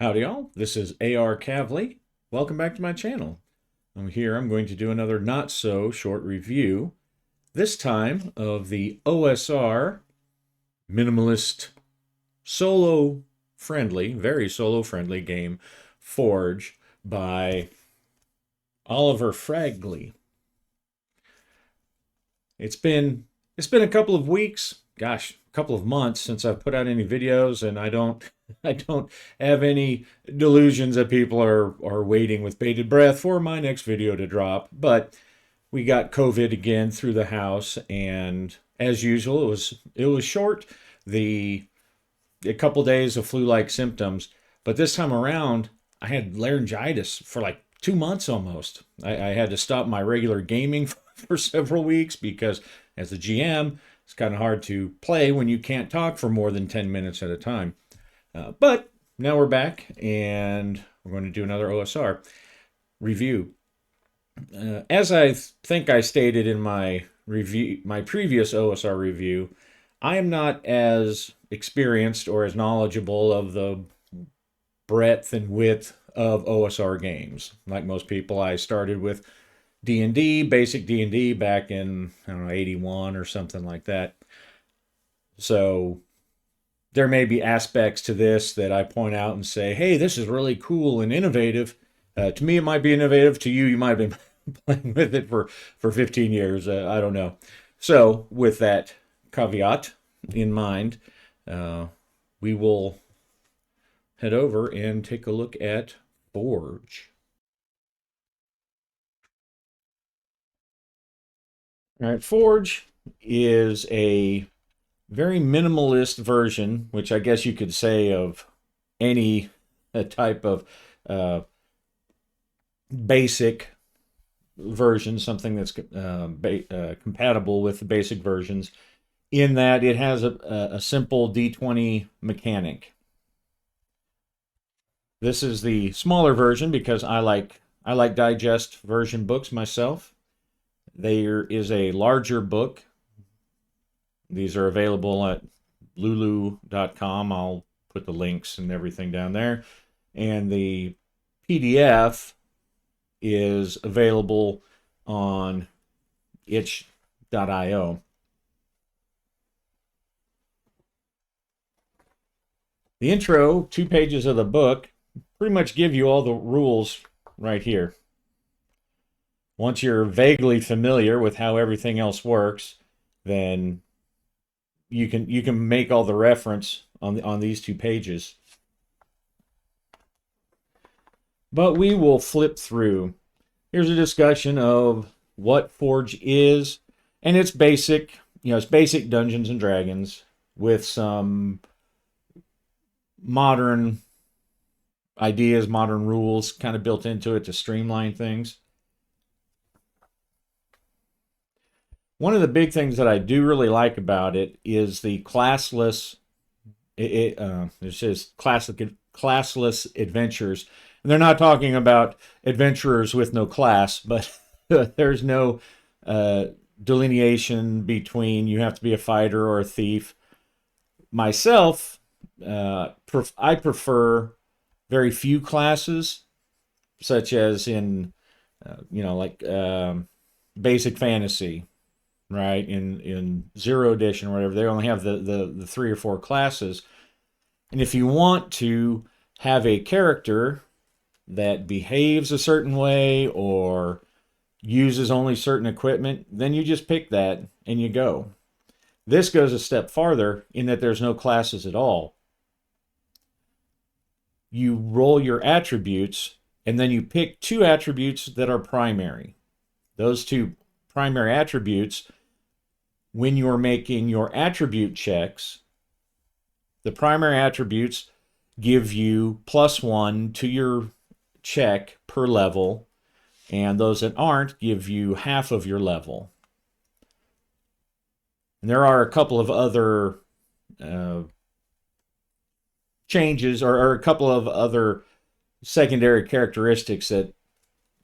Howdy all, this is AR Cavley. Welcome back to my channel. I'm going to do another not so short review, this time of the OSR minimalist solo friendly, very solo friendly game Forge by Oliver Fradgley. It's been a couple of weeks, gosh, a couple of months since I've put out any videos, and I don't have any delusions that people are waiting with bated breath for my next video to drop. But we got COVID again through the house, and as usual, it was short. A couple days of flu-like symptoms, but this time around, I had laryngitis for like 2 months almost. I had to stop my regular gaming for several weeks because, as a GM, it's kind of hard to play when you can't talk for more than 10 minutes at a time. But now we're back, and we're going to do another OSR review. As I think I stated in my previous OSR review, I am not as experienced or as knowledgeable of the breadth and width of OSR games. Like most people, I started with D&D, basic D&D back in, I don't know, 81 or something like that. So there may be aspects to this that I point out and say, hey, this is really cool and innovative. To me, it might be innovative. To you, you might have been playing with it for 15 years. I don't know. So with that caveat in mind, we will head over and take a look at Forge. All right, Forge is a very minimalist version, which I guess you could say of any type of basic version, something that's compatible with the basic versions, in that it has a simple D20 mechanic. This is the smaller version because I like digest version books myself. There is a larger book. These are available at Lulu.com. I'll put the links and everything down there. And the PDF is available on itch.io. The intro, 2 pages of the book, pretty much give you all the rules right here. Once you're vaguely familiar with how everything else works, then you can make all the reference on these 2 pages. But we will flip through. Here's a discussion of what Forge is, and it's basic, it's basic Dungeons and Dragons with some modern ideas, modern rules kind of built into it to streamline things. One of the big things that I do really like about it is the classless. It says classless adventures. And they're not talking about adventurers with no class, but there's no delineation between you have to be a fighter or a thief. Myself, I prefer very few classes, such as in, basic fantasy. Right, in Zero Edition or whatever, they only have the 3 or 4 classes. And if you want to have a character that behaves a certain way or uses only certain equipment, then you just pick that and you go. This goes a step farther in that there's no classes at all. You roll your attributes, and then you pick 2 attributes that are primary. Those 2 primary attributes, when you're making your attribute checks, the primary attributes give you +1 to your check per level, and those that aren't give you half of your level. And there are a couple of other changes or a couple of other secondary characteristics that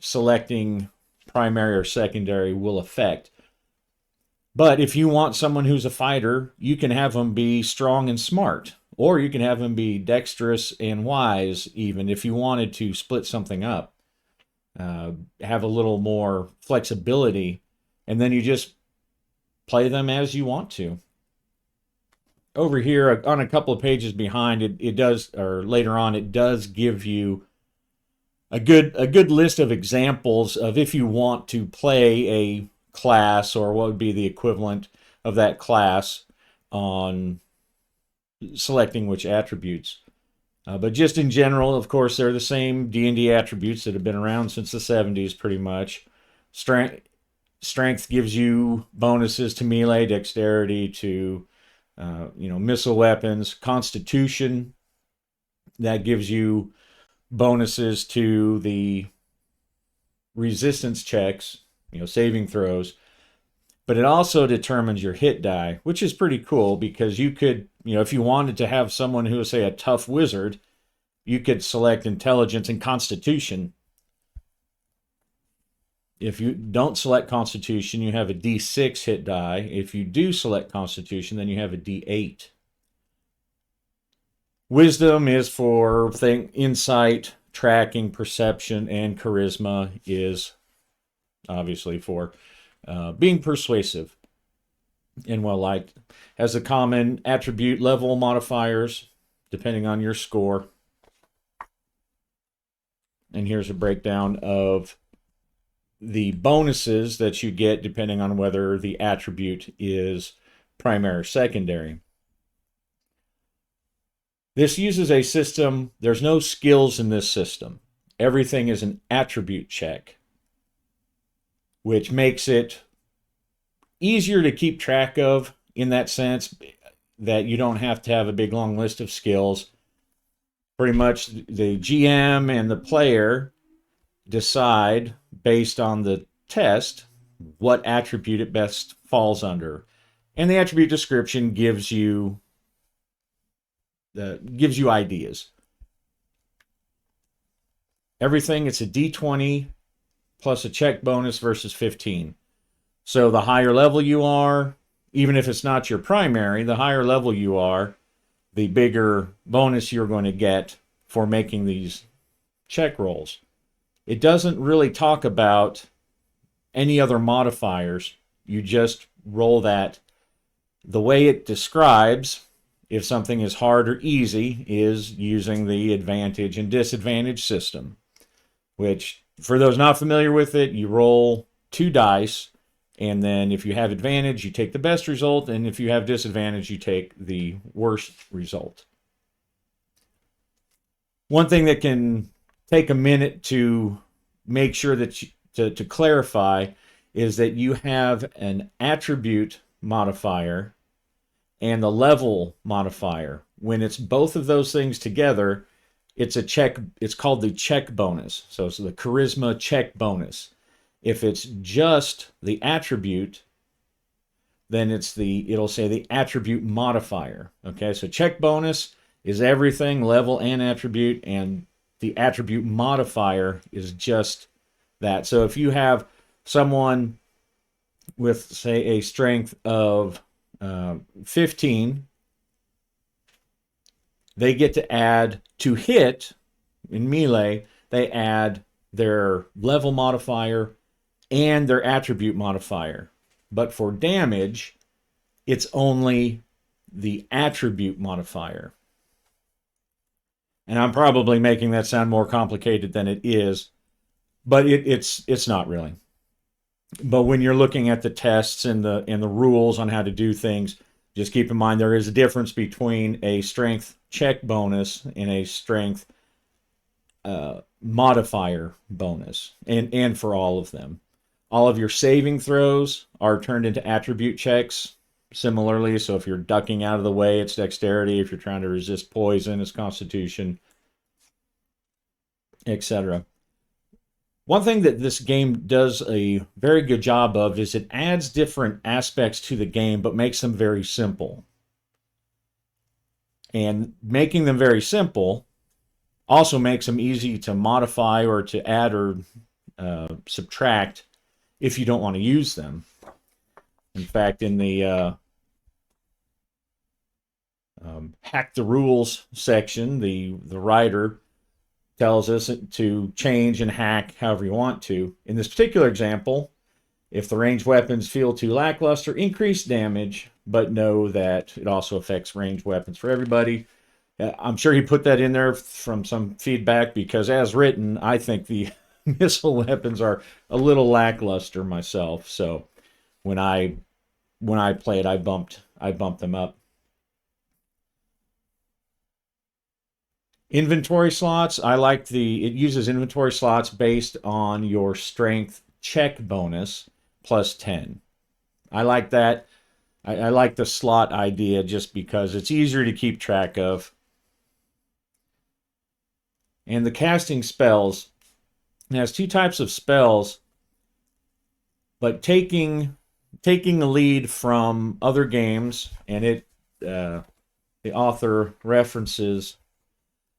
selecting primary or secondary will affect. But if you want someone who's a fighter, you can have them be strong and smart, or you can have them be dexterous and wise, even if you wanted to split something up. Have a little more flexibility, and then you just play them as you want to. Over here on a couple of pages behind it does, or later on, it does give you a good list of examples of if you want to play a class, or what would be the equivalent of that class, on selecting which attributes. But just in general, of course, they're the same D&D attributes that have been around since the 70s, pretty much. Strength gives you bonuses to melee, dexterity to missile weapons. Constitution, that gives you bonuses to the resistance checks, saving throws. But it also determines your hit die, which is pretty cool, because you could, if you wanted to have someone who is, say, a tough wizard, you could select intelligence and constitution. If you don't select constitution, you have a D6 hit die. If you do select constitution, then you have a D8. Wisdom is for insight, tracking, perception, and charisma is obviously for being persuasive and well liked. Has a common attribute level modifiers depending on your score. And here's a breakdown of the bonuses that you get depending on whether the attribute is primary or secondary. This uses a system, there's no skills in this system. Everything is an attribute check, which makes it easier to keep track of, in that sense that you don't have to have a big long list of skills. Pretty much the GM and the player decide, based on the test, what attribute it best falls under. And the attribute description gives you ideas. Everything, it's a D20 plus a check bonus versus 15. So the higher level you are, even if it's not your primary, the higher level you are, the bigger bonus you're going to get for making these check rolls. It doesn't really talk about any other modifiers. You just roll that. The way it describes if something is hard or easy is using the advantage and disadvantage system, which, for those not familiar with it, you roll 2 dice, and then if you have advantage, you take the best result, and if you have disadvantage, you take the worst result. One thing that can take a minute to make sure that to clarify is that you have an attribute modifier and the level modifier. When it's both of those things together, it's a check. It's called the check bonus. So it's the charisma check bonus. If it's just the attribute, then it'll say the attribute modifier. Okay, so check bonus is everything, level and attribute, and the attribute modifier is just that. So if you have someone with, say, a strength of 15, they get to add, to hit in melee, they add their level modifier and their attribute modifier. But for damage, it's only the attribute modifier. And I'm probably making that sound more complicated than it is, but it's not really. But when you're looking at the tests and the rules on how to do things, just keep in mind there is a difference between a strength check bonus and a strength modifier bonus, and for all of them. All of your saving throws are turned into attribute checks similarly. So if you're ducking out of the way, it's dexterity. If you're trying to resist poison, it's constitution, etc. One thing that this game does a very good job of is it adds different aspects to the game, but makes them very simple. And making them very simple also makes them easy to modify or to add or subtract if you don't want to use them. In fact, in the hack the rules section, the writer tells us to change and hack however you want to. In this particular example, if the ranged weapons feel too lackluster, increase damage, but know that it also affects ranged weapons for everybody. I'm sure he put that in there from some feedback because, as written, I think the missile weapons are a little lackluster myself. So when I played, I bumped them up. Inventory slots, I like it uses inventory slots based on your strength check bonus plus 10. I like that. I like the slot idea just because it's easier to keep track of. And the casting spells, it has two types of spells, but taking a lead from other games, and the author references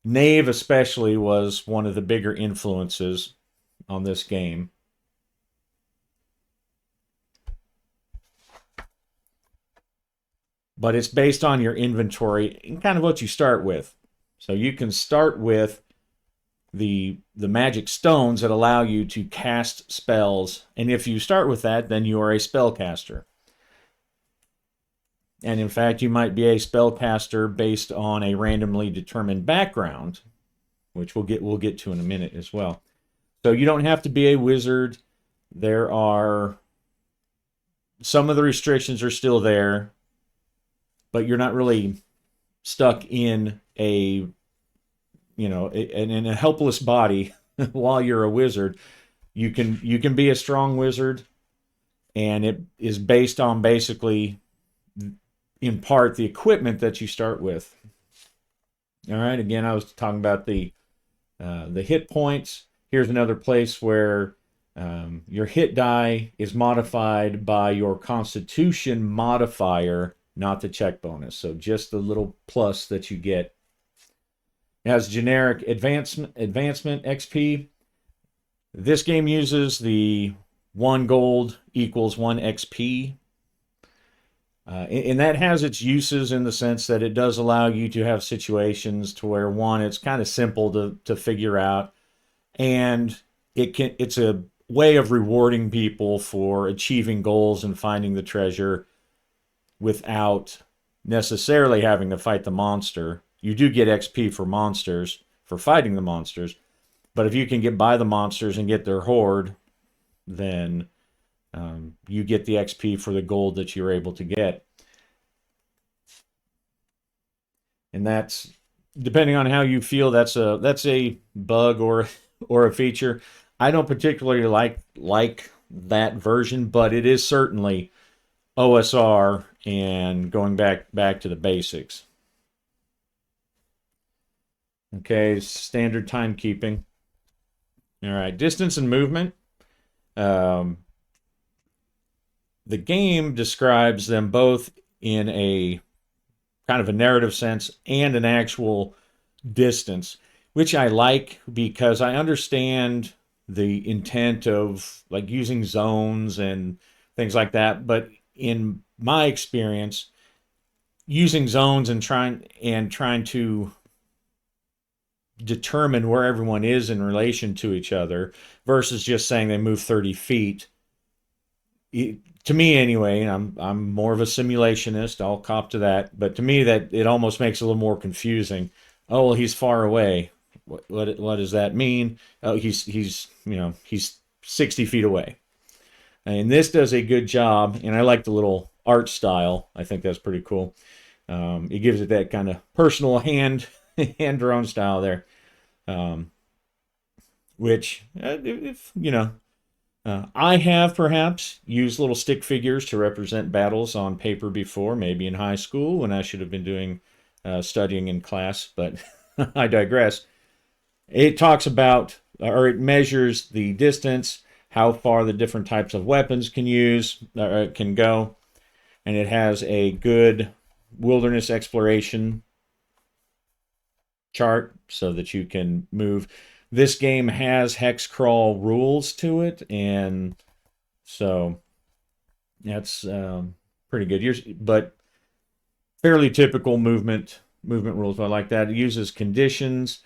Knave especially was one of the bigger influences on this game. But it's based on your inventory and kind of what you start with. So you can start with the magic stones that allow you to cast spells. And if you start with that, then you are a spellcaster. And in fact, you might be a spellcaster based on a randomly determined background, which we'll get to in a minute as well. So you don't have to be a wizard. There are some of the restrictions are still there, but you're not really stuck in in a helpless body while you're a wizard. You can be a strong wizard, and it is based on basically, in part, the equipment that you start with. All right. Again, I was talking about the hit points. Here's another place where your hit die is modified by your Constitution modifier, not the check bonus. So just the little plus that you get. It has generic advancement XP. This game uses the 1 gold equals 1 XP. And that has its uses in the sense that it does allow you to have situations to where, one, it's kind of simple to figure out, and it's a way of rewarding people for achieving goals and finding the treasure without necessarily having to fight the monster. You do get XP for monsters, for fighting the monsters, but if you can get by the monsters and get their hoard, then you get the XP for the gold that you're able to get. And that's, depending on how you feel, that's a bug or a feature. I don't particularly like that version, but it is certainly OSR and going back to the basics. Okay, standard timekeeping. All right, distance and movement. The game describes them both in a kind of a narrative sense and an actual distance, which I like because I understand the intent of like using zones and things like that. But in my experience, using zones and trying to determine where everyone is in relation to each other versus just saying they move 30 feet, to me anyway, I'm more of a simulationist, I'll cop to that, but to me that it almost makes it a little more confusing. Oh, well, he's far away. What does that mean? Oh, he's 60 feet away. And this does a good job, and I like the little art style. I think that's pretty cool. It gives it that kind of personal hand drawn style there, which if I have perhaps used little stick figures to represent battles on paper before, maybe in high school when I should have been doing studying in class, but I digress. It talks about, or it measures the distance, how far the different types of weapons can go, and it has a good wilderness exploration chart so that you can move. This game has hex crawl rules to it, and so that's pretty good. But fairly typical movement rules. I like that. It uses conditions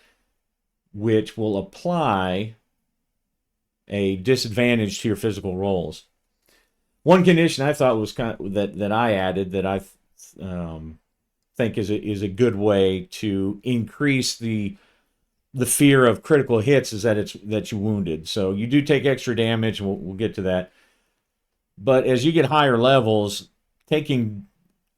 which will apply a disadvantage to your physical rolls. One condition I thought was kind of, that I added that I think is a good way to increase the fear of critical hits is that you're wounded. So you do take extra damage. We'll get to that. But as you get higher levels, taking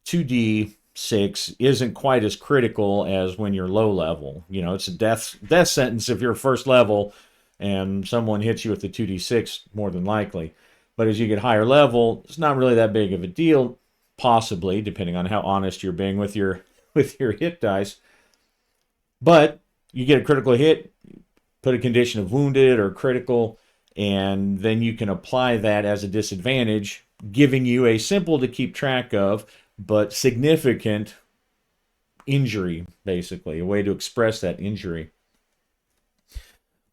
2d6 isn't quite as critical as when you're low level. You know, it's a death sentence if you're first level and someone hits you with the 2d6 more than likely. But as you get higher level, it's not really that big of a deal, possibly, depending on how honest you're being with your hit dice. But you get a critical hit, put a condition of wounded or critical, and then you can apply that as a disadvantage, giving you a simple to keep track of, but significant injury, basically, a way to express that injury.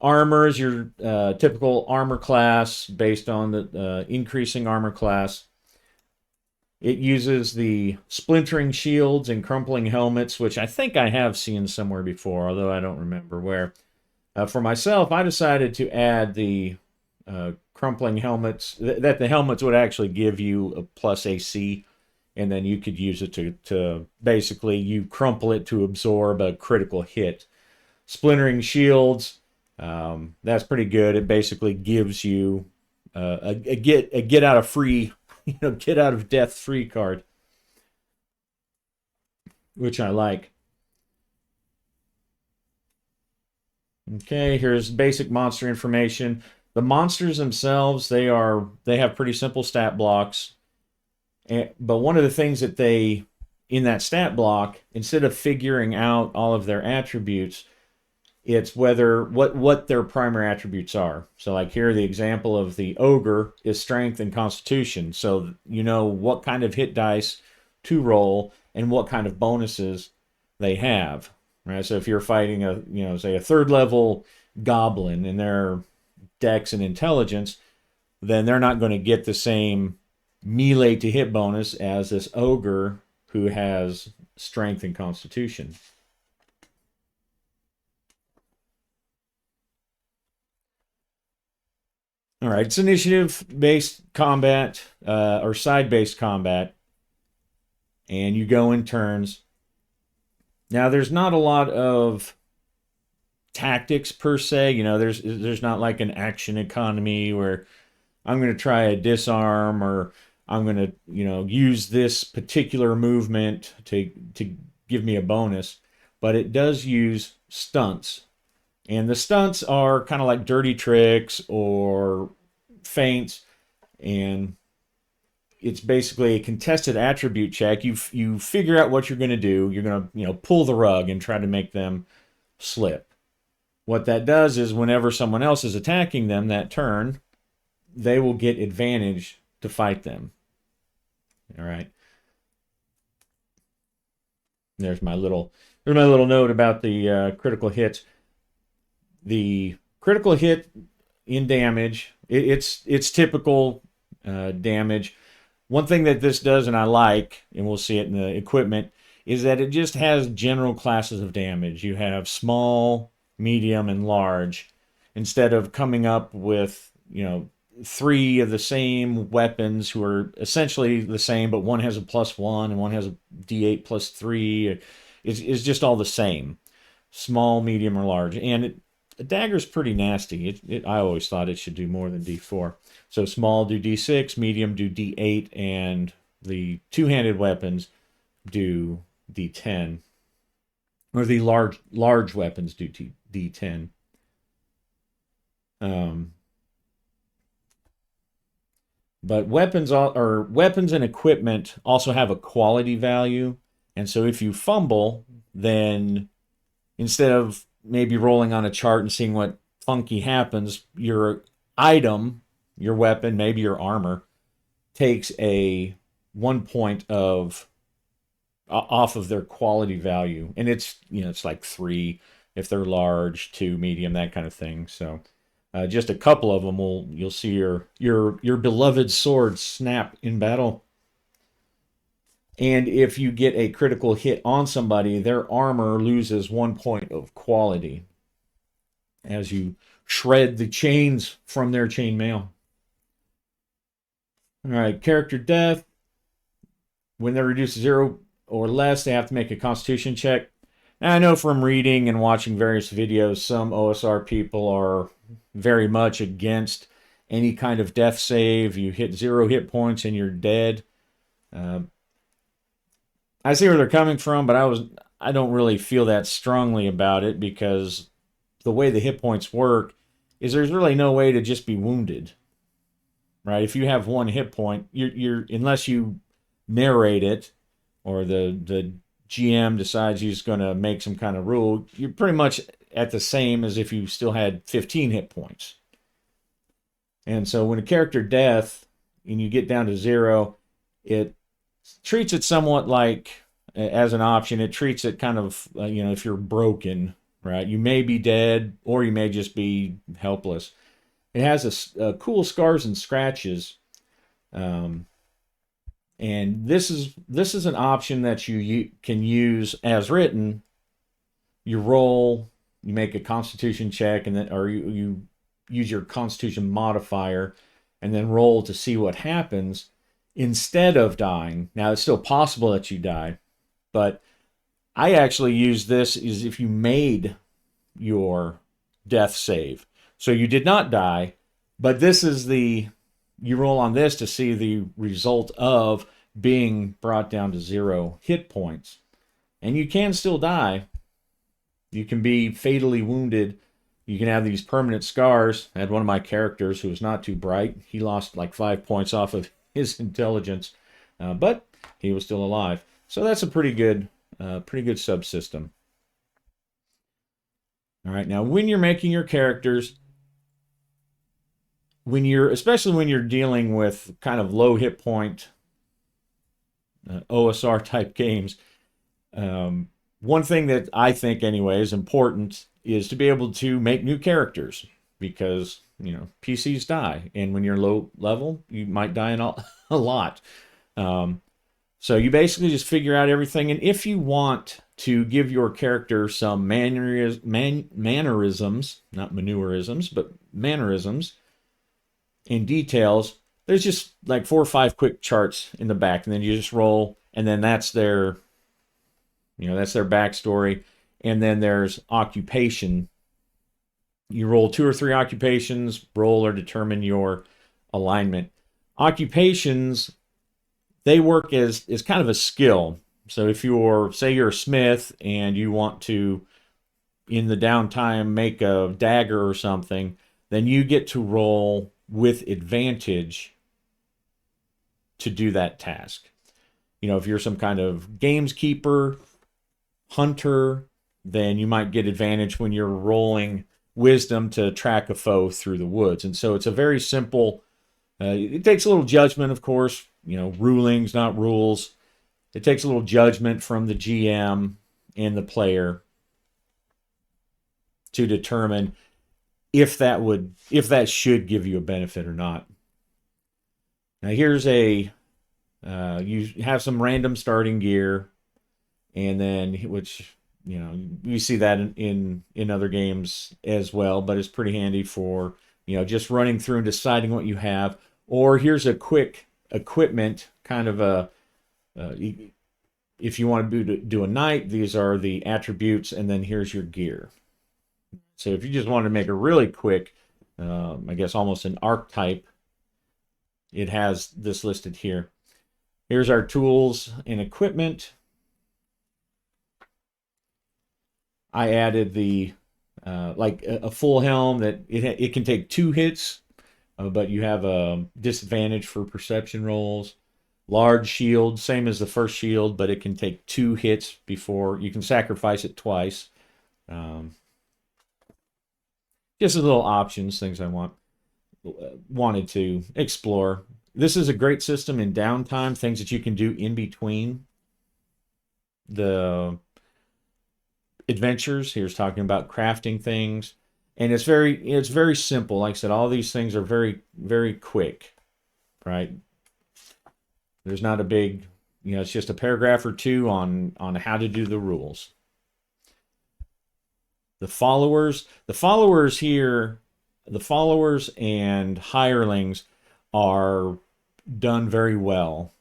Armor is your typical armor class based on the increasing armor class. It uses the splintering shields and crumpling helmets, which I think I have seen somewhere before, although I don't remember where. For myself, I decided to add the crumpling helmets, that the helmets would actually give you a plus AC, and then you could use it to basically, you crumple it to absorb a critical hit. Splintering shields, that's pretty good. It basically gives you a get out of free, get out of death free card, which I like. Okay, here's basic monster information. The monsters themselves, they have pretty simple stat blocks. But one of the things that they, in that stat block, instead of figuring out all of their attributes, it's what their primary attributes are. So like here, the example of the ogre is strength and constitution. So you know what kind of hit dice to roll and what kind of bonuses they have. Right? So if you're fighting say a third level goblin and their dex and intelligence, then they're not going to get the same melee to hit bonus as this ogre who has strength and constitution. All right, it's initiative-based combat or side-based combat, and you go in turns. Now, there's not a lot of tactics per se. There's not like an action economy where I'm going to try a disarm or I'm going to use this particular movement to give me a bonus, but it does use stunts. And the stunts are kind of like dirty tricks or feints, and it's basically a contested attribute check. You figure out what you're going to do. You're going to pull the rug and try to make them slip. What that does is whenever someone else is attacking them that turn, they will get advantage to fight them. All right. There's my little note about the critical hits. The critical hit in damage, it's typical damage. One thing that this does, and I like, and we'll see it in the equipment, is that it just has general classes of damage. You have small, medium, and large, instead of coming up with, 3 of the same weapons who are essentially the same, but one has a +1 and one has a D8 +3. It's just all the same. Small, medium, or large. And a dagger's pretty nasty. I always thought it should do more than D4. So small do D6, medium do D8, and the two-handed weapons do D10. Or the large weapons do D10. But weapons and equipment also have a quality value. And so if you fumble, then instead of maybe rolling on a chart and seeing what funky happens, your item, your weapon, maybe your armor, takes a 1 point off of their quality value. And it's like 3 if they're large, 2 medium, that kind of thing. So just a couple of them you'll see your beloved sword snap in battle. And if you get a critical hit on somebody, their armor loses 1 point of quality as you shred the chains from their chainmail. All right, character death. When they're reduced to 0 or less, they have to make a constitution check. Now, I know from reading and watching various videos, some OSR people are very much against any kind of death save. You hit 0 hit points and you're dead. I see where they're coming from, but I don't really feel that strongly about it, because the way the hit points work is there's really no way to just be wounded, right? If you have 1 hit point, you're unless you narrate it or the GM decides he's going to make some kind of rule, you're pretty much at the same as if you still had 15 hit points. And so when a character death and you get down to 0, it treats it somewhat like, as an option, it treats it kind of, if you're broken, right? You may be dead or you may just be helpless. It has a cool scars and scratches. And this is an option that you can use as written. You roll, you make a constitution check, and then, or you use your constitution modifier and then roll to see what happens instead of dying. Now, it's still possible that you die, but I actually use this is if you made your death save. So you did not die, but this is you roll on this to see the result of being brought down to 0 hit points. And you can still die. You can be fatally wounded. You can have these permanent scars. I had one of my characters who was not too bright. He lost like 5 points off of his intelligence, but he was still alive. So that's a pretty good subsystem. All right, now when you're making your characters, especially when you're dealing with kind of low hit point OSR type games, one thing that I think anyway is important is to be able to make new characters, because PCs die, and when you're low level, you might die a lot. So you basically just figure out everything, and if you want to give your character some mannerisms, not maneurisms, but mannerisms and details, there's just like 4 or 5 quick charts in the back, and then you just roll, and then that's their backstory. And then there's occupation. You roll 2 or 3 occupations, roll or determine your alignment. Occupations, they work as kind of a skill. So if say you're a smith and you want to, in the downtime, make a dagger or something, then you get to roll with advantage to do that task. If you're some kind of gameskeeper, hunter, then you might get advantage when you're rolling wisdom to track a foe through the woods. And so it's a very simple, it takes a little judgment, of course, rulings, not rules. It takes a little judgment from the GM and the player to determine if that should give you a benefit or not. Now here's you have some random starting gear, and then which you see that in other games as well, but it's pretty handy for just running through and deciding what you have. Or here's a quick equipment kind of if you want to do a knight, these are the attributes, and then here's your gear. So if you just want to make a really quick, I guess almost an archetype, it has this listed here. Here's our tools and equipment. I added the like a full helm that it can take 2 hits, but you have a disadvantage for perception rolls. Large shield, same as the first shield, but it can take 2 hits before you can sacrifice it twice. Just a little options, things I wanted to explore. This is a great system in downtime, things that you can do in between the adventures. Here's talking about crafting things, and it's very simple. Like I said, all these things are very, very quick, right? There's not a big it's just a paragraph or two on how to do the rules. The followers here, the followers and hirelings are done very well.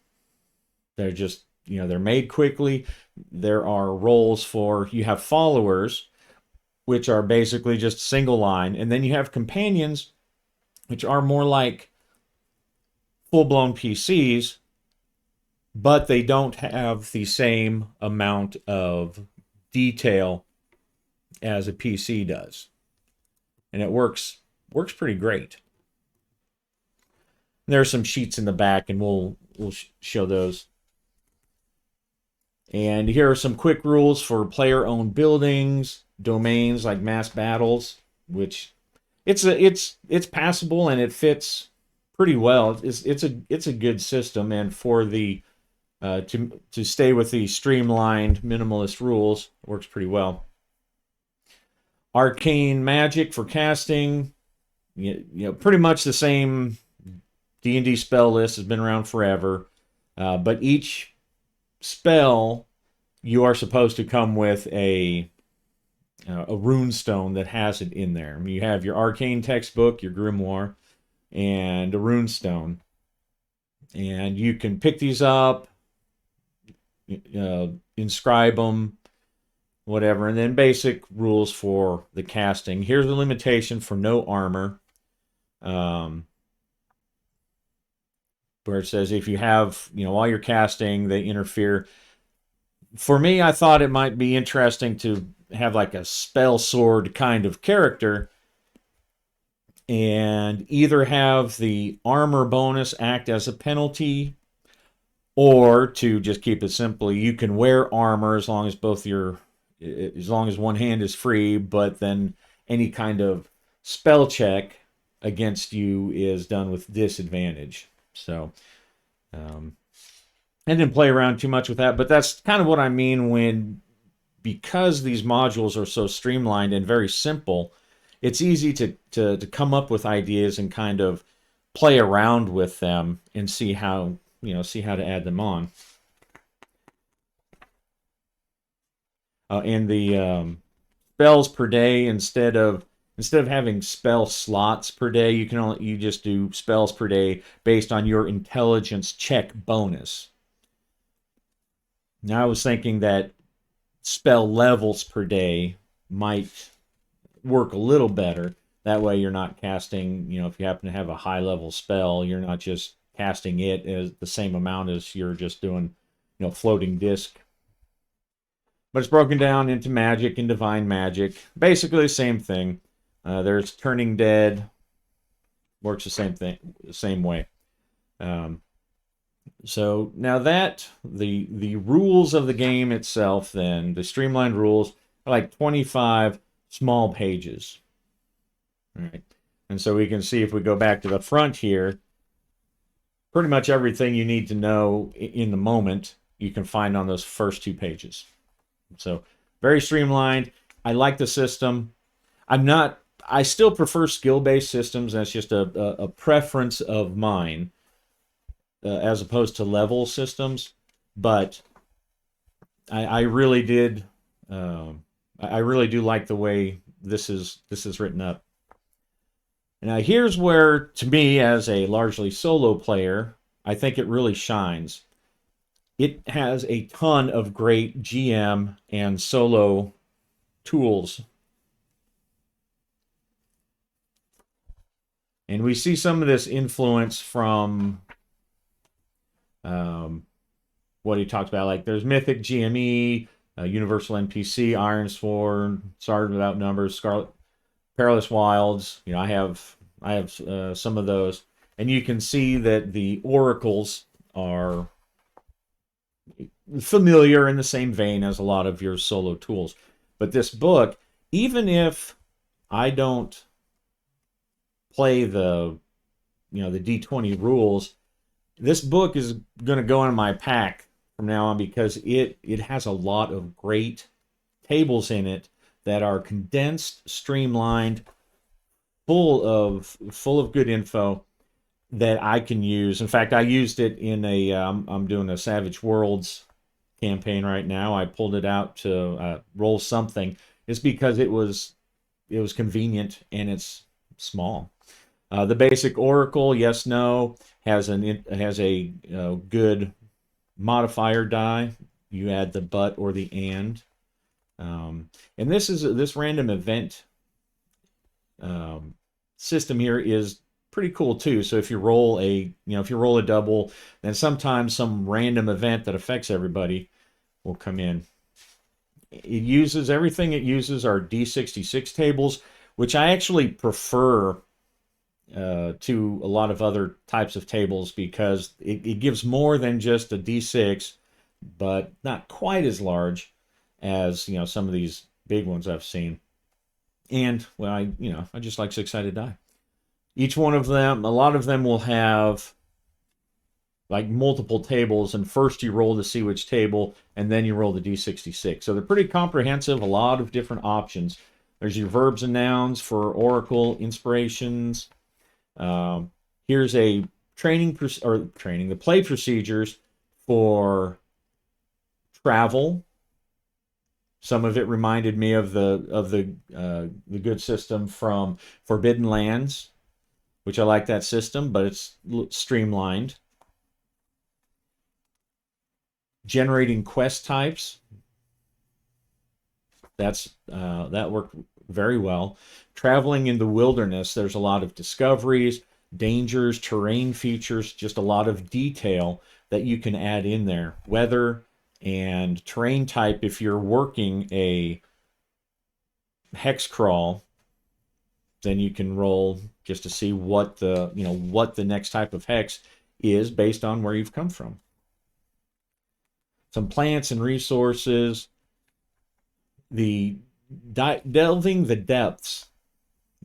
They're just, they're made quickly. There are roles for, you have followers, which are basically just single line, and then you have companions, which are more like full-blown PCs, but they don't have the same amount of detail as a PC does. And it works pretty great. There are some sheets in the back, and we'll show those. And here are some quick rules for player-owned buildings, domains like mass battles, which it's passable and it fits pretty well. It's a good system, and for the to stay with the streamlined minimalist rules, works pretty well. Arcane magic for casting, pretty much the same D&D spell list, has been around forever, but each spell you are supposed to come with a rune stone that has it in there. I mean, you have your arcane textbook, your grimoire, and a rune stone, and you can pick these up, inscribe them, whatever, and then basic rules for the casting. Here's the limitation for no armor, where it says if you have, while you're casting, they interfere. For me, I thought it might be interesting to have like a spell sword kind of character and either have the armor bonus act as a penalty, or to just keep it simple, you can wear armor as long as one hand is free, but then any kind of spell check against you is done with disadvantage. So I didn't play around too much with that, but that's kind of what I mean because these modules are so streamlined and very simple, it's easy to come up with ideas and kind of play around with them and see how to add them on. In the spells per day, instead of having spell slots per day, you just do spells per day based on your intelligence check bonus. Now I was thinking that spell levels per day might work a little better. That way you're not casting, if you happen to have a high level spell, you're not just casting it as the same amount as you're just doing, floating disc. But it's broken down into magic and divine magic. Basically the same thing. There's Turning Dead. Works the same way. So now that the rules of the game itself, then the streamlined rules are like 25 small pages. All right. And so we can see, if we go back to the front here, pretty much everything you need to know in the moment you can find on those first 2 pages. So very streamlined. I like the system. I still prefer skill-based systems. That's just a preference of mine, as opposed to level systems. But I really did. I really do like the way this is written up. Now here's where, to me, as a largely solo player, I think it really shines. It has a ton of great GM and solo tools. And we see some of this influence from what he talked about. Like there's Mythic GME, Universal NPC, Iron Sword, Sergeant Without Numbers, Scarlet, Perilous Wilds. I have some of those. And you can see that the oracles are familiar in the same vein as a lot of your solo tools. But this book, even if I don't play the D20 rules, this book is going to go in my pack from now on, because it has a lot of great tables in it that are condensed, streamlined, full of good info. that I can use. In fact, I used it in a I'm doing a Savage Worlds campaign right now. I pulled it out to roll something. It's because it was convenient and it's small. The basic Oracle, yes, no, has a good modifier die. You add the but or the and. And this random event system here is pretty cool too. So if you roll a double, then sometimes some random event that affects everybody will come in. It uses everything. It uses our D66 tables, which I actually prefer to a lot of other types of tables because it gives more than just a D6, but not quite as large as some of these big ones I've seen. And well, I just like six-sided die. Each one of them, a lot of them will have like multiple tables, and first you roll to see which table, and then you roll the D66. So they're pretty comprehensive, a lot of different options. There's your verbs and nouns for Oracle inspirations. Here's a the play procedures for travel. Some of it reminded me of the good system from Forbidden Lands, which I like that system, but it's streamlined. Generating quest types. That worked very well. Traveling in the wilderness, there's a lot of discoveries, dangers, terrain features, just a lot of detail that you can add in there. Weather and terrain type, if you're working a hex crawl, then you can roll just to see what the next type of hex is based on where you've come from. Some plants and resources. The delving the depths.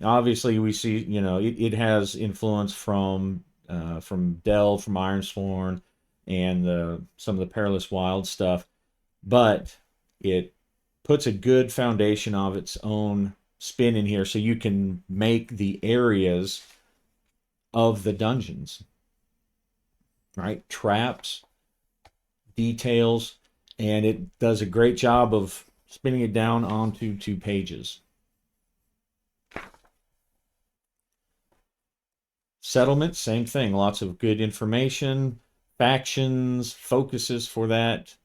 Obviously, we see it has influence from Delve, from Ironsworn, and some of the Perilous Wild stuff, but it puts a good foundation of its own spin in here, so you can make the areas of the dungeons, right? Traps, details, and it does a great job of spinning it down onto 2 pages. Settlement, same thing. Lots of good information, factions, focuses for that,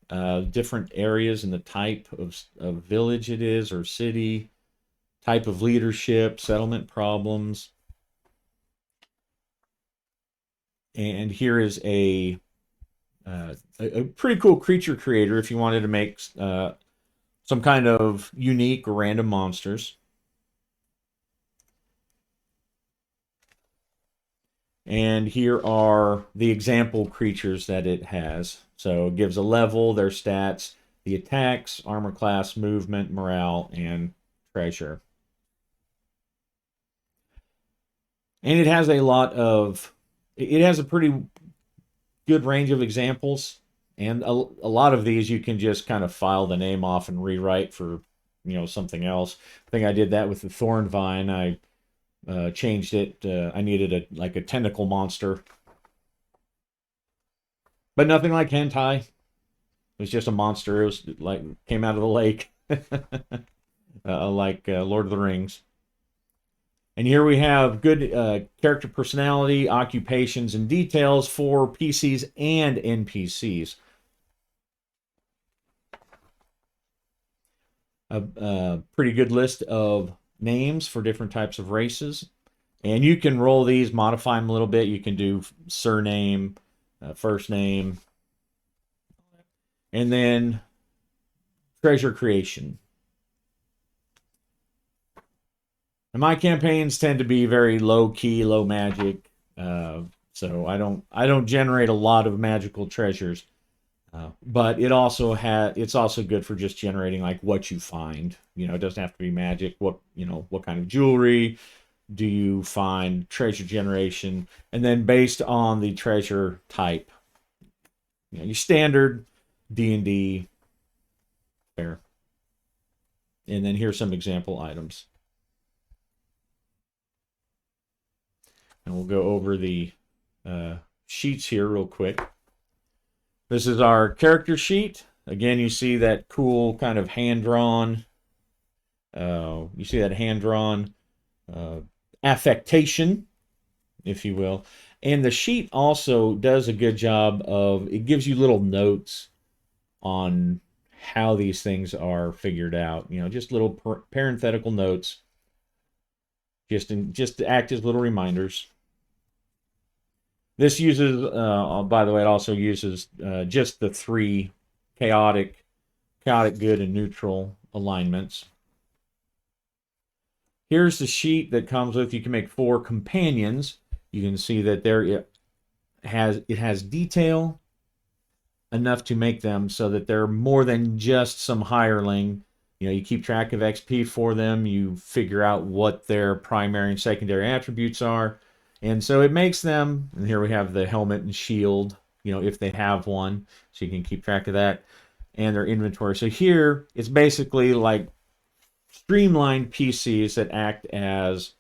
different areas and the type of village it is or city, type of leadership, settlement problems. And here is a pretty cool creature creator if you wanted to make some kind of unique or random monsters. And here are the example creatures that it has. So it gives a level, their stats, the attacks, armor class, movement, morale, and treasure. And it has a pretty good range of examples. And a lot of these you can just kind of file the name off and rewrite for something else. I think I did that with the Thorn Vine. I changed it. I needed a tentacle monster, but nothing like hentai. It was just a monster. It was like came out of the lake, like Lord of the Rings. And here we have good character personality, occupations, and details for PCs and NPCs. A pretty good list of names for different types of races. And you can roll these, modify them a little bit. You can do surname, first name, and then treasure creation. And my campaigns tend to be very low key, low magic, so I don't generate a lot of magical treasures. But it's also good for just generating like what you find. It doesn't have to be magic. What kind of jewelry do you find, treasure generation, and then based on the treasure type, your standard D&D fare. And then here's some example items. And we'll go over the sheets here real quick. This is our character sheet. Again, you see that cool kind of hand-drawn, affectation, if you will. And the sheet also does a good job of, it gives you little notes on how these things are figured out. You know, just little parenthetical notes, just to act as little reminders. This uses, by the way, it also uses just the 3 chaotic, good, and neutral alignments. Here's the sheet that comes with, you can make 4 companions. You can see that there it has detail enough to make them so that they're more than just some hireling. You know, you keep track of XP for them, you figure out what their primary and secondary attributes are. And so it makes them, and here we have the helmet and shield, you know, if they have one, so you can keep track of that, and their inventory. So here, it's basically like streamlined PCs that act as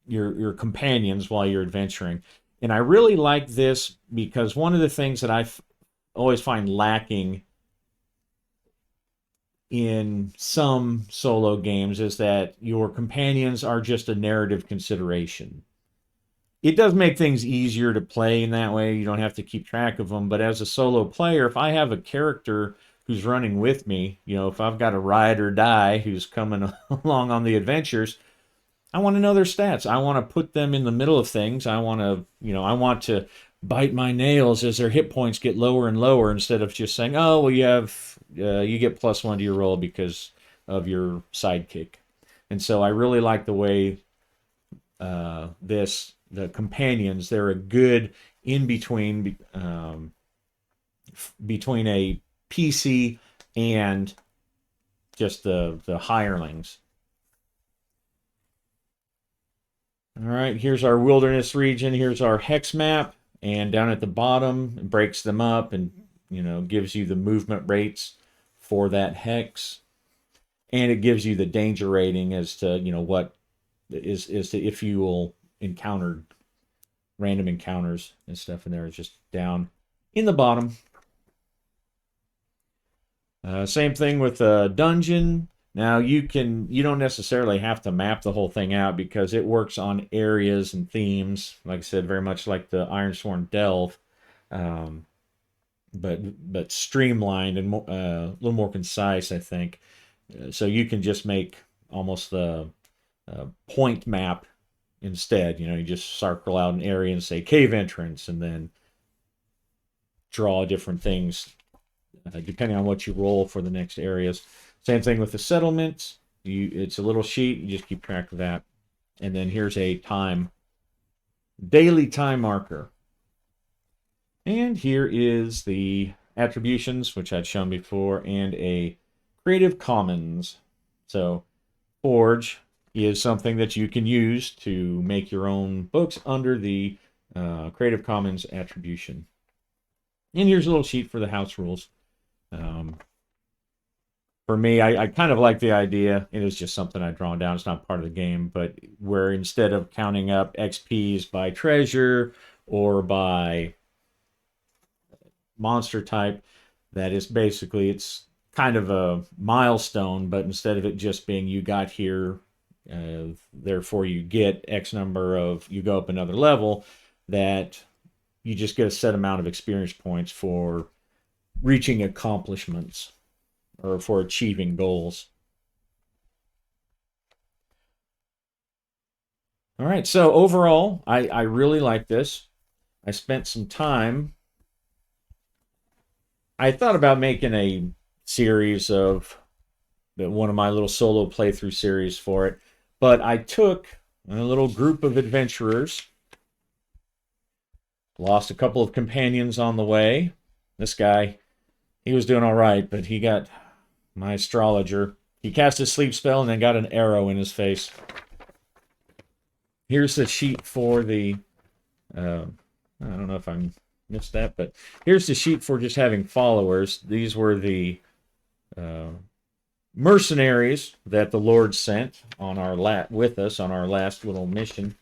your companions while you're adventuring. And I really like this because one of the things that I always find lacking in some solo games is that your companions are just a narrative consideration. It does make things easier to play in that way. You don't have to keep track of them. But as a solo player, if I have a character who's running with me, you know, if I've got a ride or die who's coming along on the adventures, I want to know their stats. I want to put them in the middle of things. I want to bite my nails as their hit points get lower and lower, instead of just saying, oh, well, you get +1 to your roll because of your sidekick. And so I really like the way the companions, they're a good in-between between a PC and just the hirelings. All right, here's our wilderness region. Here's our hex map. And down at the bottom, it breaks them up and, you know, gives you the movement rates for that hex. And it gives you the danger rating as to, you know, what is to if you will encounter random encounters and stuff in there. It's just down in the bottom. Same thing with a dungeon. Now you don't necessarily have to map the whole thing out because it works on areas and themes. Like I said, very much like the Ironsworn Delve, but streamlined and a little more concise, I think. So you can just make almost the point map instead. You know, you just circle out an area and say cave entrance, and then draw different things depending on what you roll for the next areas. Same thing with the settlements. It's a little sheet. You just keep track of that. And then here's a daily time marker. And here is the attributions, which I'd shown before, and a Creative Commons. So Forge is something that you can use to make your own books under the Creative Commons attribution. And here's a little sheet for the house rules. For me, I kind of like the idea. It was just something I'd drawn down. It's not part of the game, but where instead of counting up XPs by treasure or by monster type, that is basically, it's kind of a milestone, but instead of it just being you got here, therefore you get X number of, you go up another level, that you just get a set amount of experience points for reaching accomplishments or for achieving goals. All right, so overall, I really like this. I spent some time. I thought about making a series of one of my little solo playthrough series for it, but I took a little group of adventurers, lost a couple of companions on the way. This guy, he was doing all right, but he got my astrologer. He cast his sleep spell and then got an arrow in his face. Here's the sheet for the, I don't know if I missed that, but here's the sheet for just having followers. These were the mercenaries that the Lord sent on our with us on our last little mission.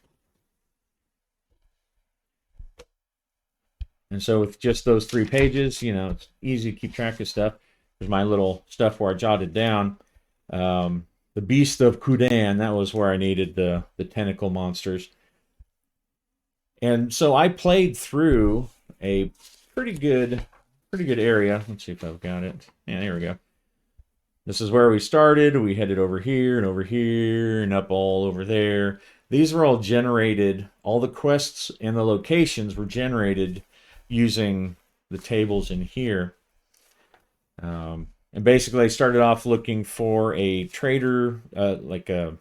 And so with just those 3 pages, you know, it's easy to keep track of stuff. There's my little stuff where I jotted down. The Beast of Kudan, that was where I needed the tentacle monsters. And so I played through a pretty good area. Let's see if I've got it. Yeah, there we go. This is where we started. We headed over here and up all over there. These were all generated, all the quests and the locations were generated using the tables in here. And basically I started off looking for a trader, like a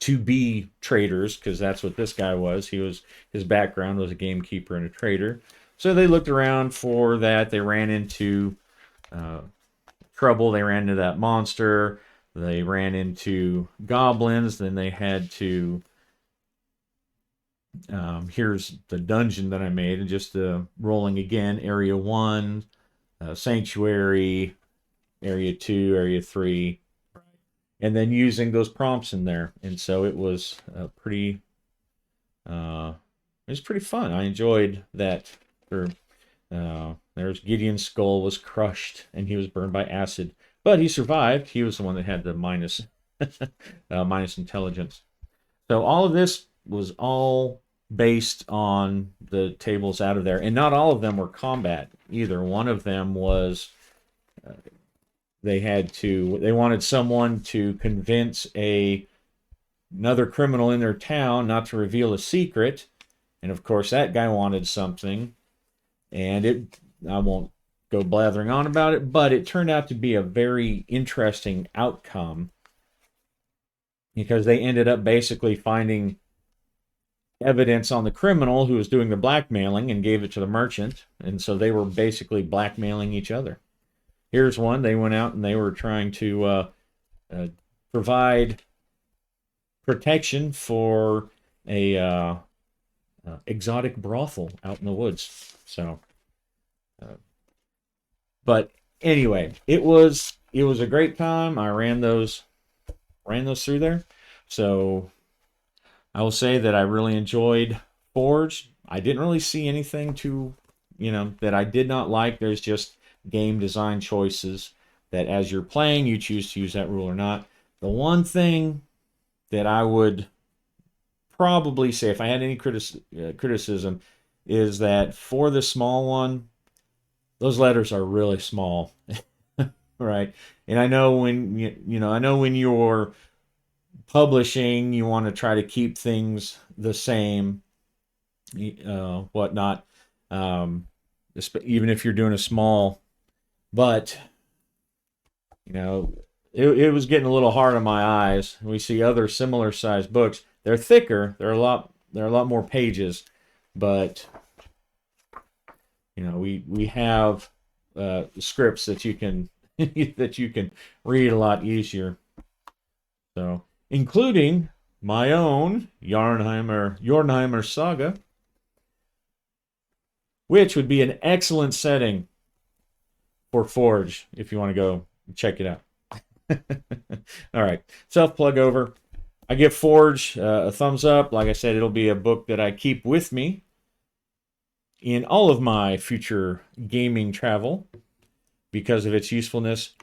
2B traders, because that's what this guy was. His background was a gamekeeper and a trader. So they looked around for that. They ran into trouble. They ran into that monster. They ran into goblins. Then they had to... here's the dungeon that I made. And just rolling again. Area 1, Sanctuary, Area 2, Area 3. And then using those prompts in there. And so it was pretty... it was pretty fun. I enjoyed that. There's Gideon's skull was crushed and he was burned by acid, but he survived. He was the one that had the minus intelligence. So all of this was all based on the tables out of there, and not all of them were combat either. One of them was they wanted someone to convince another criminal in their town not to reveal a secret, and of course that guy wanted something. And I won't go blathering on about it, but it turned out to be a very interesting outcome because they ended up basically finding evidence on the criminal who was doing the blackmailing and gave it to the merchant. And so they were basically blackmailing each other. Here's one. They went out and they were trying to provide protection for a exotic brothel out in the woods. So, but anyway, it was a great time. I ran those through there. So I will say that I really enjoyed Forge. I didn't really see anything that I did not like. There's just game design choices that as you're playing, you choose to use that rule or not. The one thing that I would probably say, if I had any criticism, is that for the small one, those letters are really small, right? And I know when you're publishing, you want to try to keep things the same, whatnot, even if you're doing a small. But it was getting a little hard on my eyes. We see other similar sized books. They're thicker. They're a lot more pages, but we have scripts that you can read a lot easier. So, including my own Jornheimer Saga, which would be an excellent setting for Forge if you want to go check it out. All right, self-plug over. I give Forge a thumbs up. Like I said, it'll be a book that I keep with me in all of my future gaming travel because of its usefulness.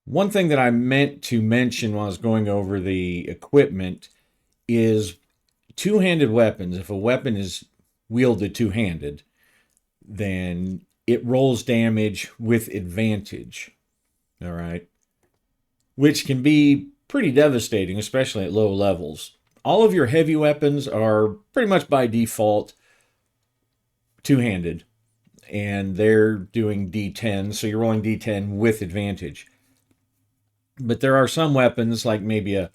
One thing that I meant to mention while I was going over the equipment is two-handed weapons. If a weapon is wielded two-handed, then it rolls damage with advantage. All right. Which can be pretty devastating, especially at low levels. All of your heavy weapons are pretty much by default two-handed, and they're doing D10, so you're rolling D10 with advantage. But there are some weapons, like maybe a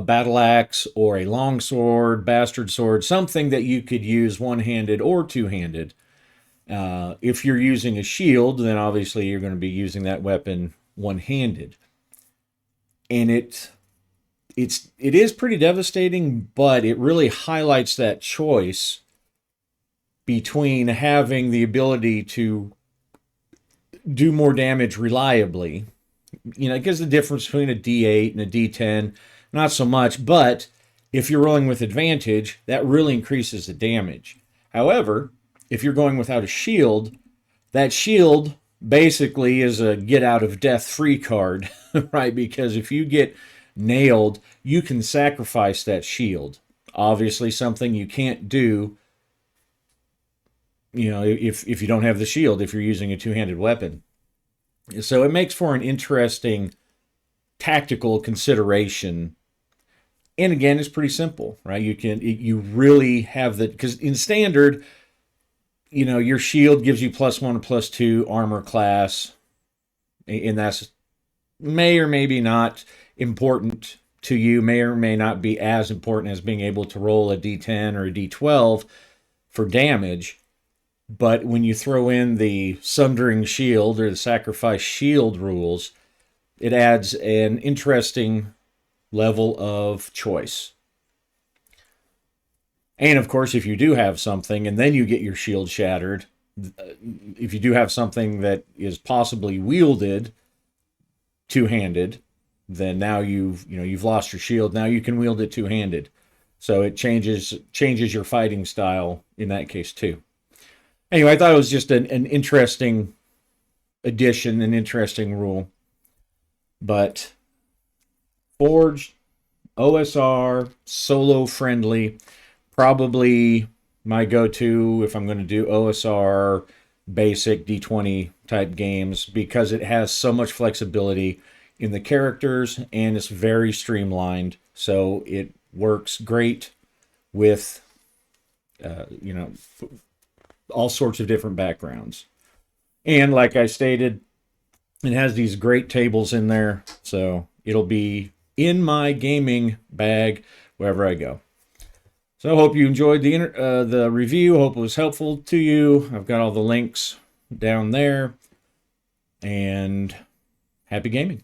battle axe or a longsword, bastard sword, something that you could use one-handed or two-handed. If you're using a shield, then obviously you're going to be using that weapon one-handed. And it is pretty devastating, but it really highlights that choice between having the ability to do more damage reliably. Because the difference between a D8 and a D10, not so much, but if you're rolling with advantage, that really increases the damage. However, if you're going without a shield, that shield basically is a get out of death free card, right? Because if you get nailed, you can sacrifice that shield. Obviously, something you can't do, if you don't have the shield, if you're using a two-handed weapon. So it makes for an interesting tactical consideration. And again, it's pretty simple, right? You really have because in standard, your shield gives you +1 or +2 armor class, and that's may or maybe not important to you, may or may not be as important as being able to roll a d10 or a d12 for damage. But when you throw in the Sundering Shield or the Sacrifice Shield rules, it adds an interesting level of choice. And of course, if you do have something and then you get your shield shattered, if you do have something that is possibly wielded two-handed, then now you've lost your shield. Now you can wield it two-handed. So it changes your fighting style in that case too. Anyway, I thought it was just an interesting addition, an interesting rule. But Forged, OSR, solo friendly, probably my go-to if I'm going to do OSR basic D20 type games, because it has so much flexibility in the characters and it's very streamlined. So it works great with, all sorts of different backgrounds. And like I stated, it has these great tables in there. So it'll be in my gaming bag wherever I go. So I hope you enjoyed the review. Hope it was helpful to you. I've got all the links down there. And happy gaming.